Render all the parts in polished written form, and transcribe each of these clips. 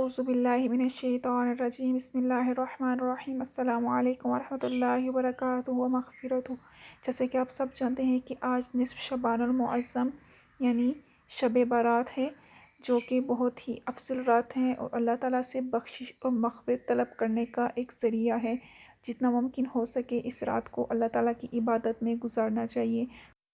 اعوذ باللہ من الشیطان الرجیم بسم اللہ الرحمن الرحیم السلام علیکم ورحمۃ اللہ وبرکاتہ ومغفرتہ۔ جیسے کہ آپ سب جانتے ہیں کہ آج نصف شعبان المعظم یعنی شب برات ہے، جو کہ بہت ہی افضل رات ہے اور اللہ تعالیٰ سے بخشش اور مغفرت طلب کرنے کا ایک ذریعہ ہے۔ جتنا ممکن ہو سکے اس رات کو اللہ تعالیٰ کی عبادت میں گزارنا چاہیے،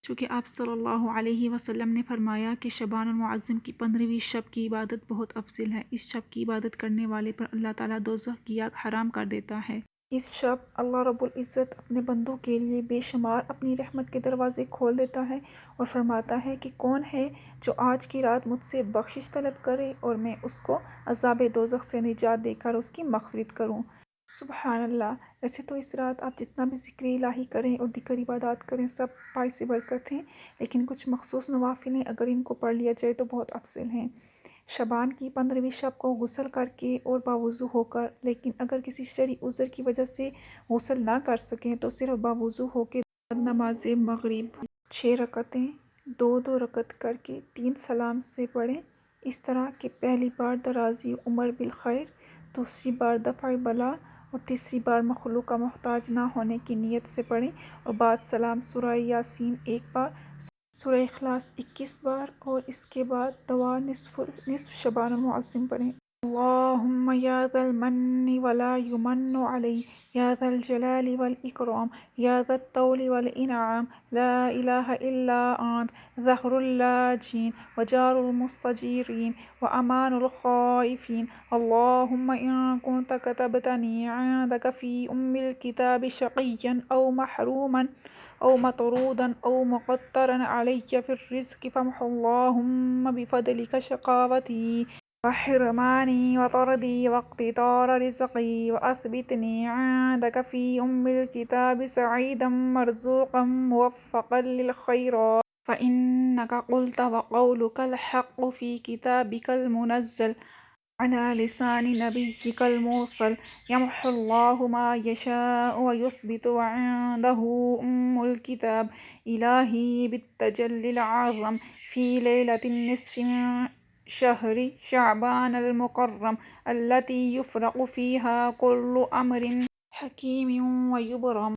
چونکہ آپ صلی اللہ علیہ وسلم نے فرمایا کہ شعبان المعظم کی 15ویں شب کی عبادت بہت افضل ہے۔ اس شب کی عبادت کرنے والے پر اللہ تعالیٰ دوزخ کی آگ حرام کر دیتا ہے۔ اس شب اللہ رب العزت اپنے بندوں کے لیے بے شمار اپنی رحمت کے دروازے کھول دیتا ہے اور فرماتا ہے کہ کون ہے جو آج کی رات مجھ سے بخشش طلب کرے اور میں اس کو عذاب دوزخ سے نجات دے کر اس کی مغفرت کروں۔ سبحان اللہ۔ ویسے تو اس رات آپ جتنا بھی ذکر الہی کریں اور دیگر عبادات کریں سب باعث برکت ہیں، لیکن کچھ مخصوص نوافل ہیں، اگر ان کو پڑھ لیا جائے تو بہت افضل ہیں۔ شعبان کی 15ویں شب کو غسل کر کے اور باوضو ہو کر، لیکن اگر کسی شرعی عذر کی وجہ سے غسل نہ کر سکیں تو صرف باوضو ہو کے نماز مغرب 6 رکعتیں 2 رکعت کر کے 3 سلام سے پڑھیں، اس طرح کہ پہلی بار درازی عمر بالخیر، دوسری بار دفع بلا اور تیسری بار مخلوق کا محتاج نہ ہونے کی نیت سے پڑھیں، اور بعد سلام سورہ یاسین 1 بار، سورہ اخلاص 21 بار، اور اس کے بعد دعا نصف شعبان المعظم پڑھیں۔ اللہم یا ذا المن ولا یمن علی، یا ذا الجلال والاکرام، یا ذا الطول والانعام، لا الہ الا انت، ظہر اللاجین وجار المستجیرین وامان الخائفین۔ اللہم ان کنت کتبتنی عندک فی الکتاب شقیا او محروما او مطرودا او مقترا علی فی الرزق فامح اللہم بفضلک شقاوتی وحرمانی وطردی واقتطار رزقی واثبتنی عندک فی الکتاب سعیدا مرزوقا موفقا للخیرات فإنك قلت وقولك الحق في كتابك المنزل على لسان نبيك المرسل يمحو الله ما يشاء ويثبت وعنده الكتاب إلهي بالتجلي العظم في ليلة النصف من شهر شعبان المكرم التي يفرق فيها كل أمر حكيم ويبرم،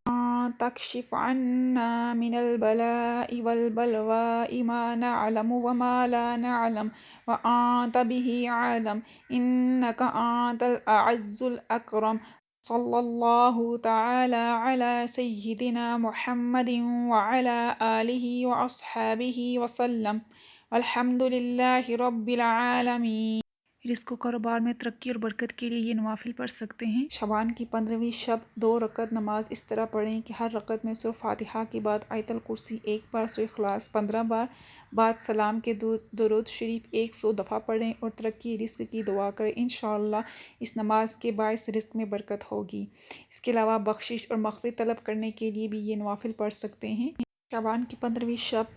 تكشف عنا من البلاء والبلواء ما نعلم وما لا نعلم وأنت به عالم، إنك أنت الأعز الأكرم، صلى الله تعالى على سيدنا محمد وعلى آله وأصحابه وسلم، والحمد لله رب العالمين۔ رزق و کاروبار میں ترقی اور برکت کے لیے یہ نوافل پڑھ سکتے ہیں۔ شعبان کی 15ویں شب 2 رکعت نماز اس طرح پڑھیں کہ ہر رکعت میں سورہ فاتحہ کے بعد آیت الکرسی 1 بار، سورہ اخلاص 15 بار، بعد سلام کے درود شریف 100 دفعہ پڑھیں اور ترقی رزق کی دعا کریں۔ انشاءاللہ اس نماز کے باعث رزق میں برکت ہوگی۔ اس کے علاوہ بخشش اور مغفرت طلب کرنے کے لیے بھی یہ نوافل پڑھ سکتے ہیں۔ شعبان کی 15ویں شب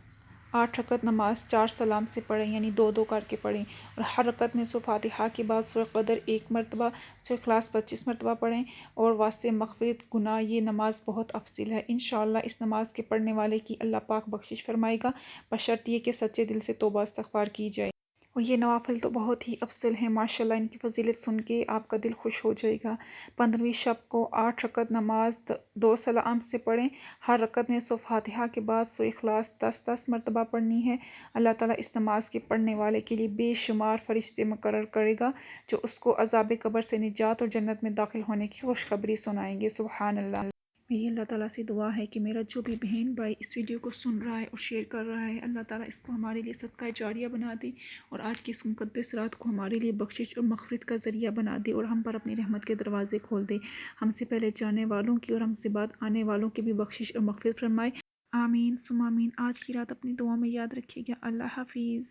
8 رکعت نماز 4 سلام سے پڑھیں، یعنی 2 کر کے پڑھیں، اور ہر رکعت میں سورہ فاتحہ کے بعد سورہ قدر 1 مرتبہ، سورہ اخلاص 25 مرتبہ پڑھیں اور واسطے مغفرت گناہ۔ یہ نماز بہت افضل ہے۔ انشاءاللہ اس نماز کے پڑھنے والے کی اللہ پاک بخشش فرمائے گا، بشرط یہ کہ سچے دل سے توبہ استغفار کی جائے۔ اور یہ نوافل تو بہت ہی افضل ہیں، ماشاءاللہ ان کی فضیلت سن کے آپ کا دل خوش ہو جائے گا۔ 15ویں شب کو 8 رکعت نماز 2 سلام سے پڑھیں، ہر رکعت میں سورہ فاتحہ کے بعد سورہ اخلاص 10 مرتبہ پڑھنی ہے۔ اللہ تعالیٰ اس نماز کے پڑھنے والے کے لیے بے شمار فرشتے مقرر کرے گا جو اس کو عذاب قبر سے نجات اور جنت میں داخل ہونے کی خوشخبری سنائیں گے۔ سبحان اللہ۔ میری اللہ تعالیٰ سے دعا ہے کہ میرا جو بھی بہن بھائی اس ویڈیو کو سن رہا ہے اور شیئر کر رہا ہے، اللہ تعالیٰ اس کو ہمارے لیے صدقہ جاریہ بنا دے اور آج کی اس مقدس رات کو ہمارے لیے بخشش اور مغفرت کا ذریعہ بنا دے اور ہم پر اپنی رحمت کے دروازے کھول دے۔ ہم سے پہلے جانے والوں کی اور ہم سے بعد آنے والوں کی بھی بخشش اور مغفرت فرمائے۔ آمین ثم آمین۔ آج کی رات اپنی دعا میں یاد رکھیے گا۔ اللہ حافظ۔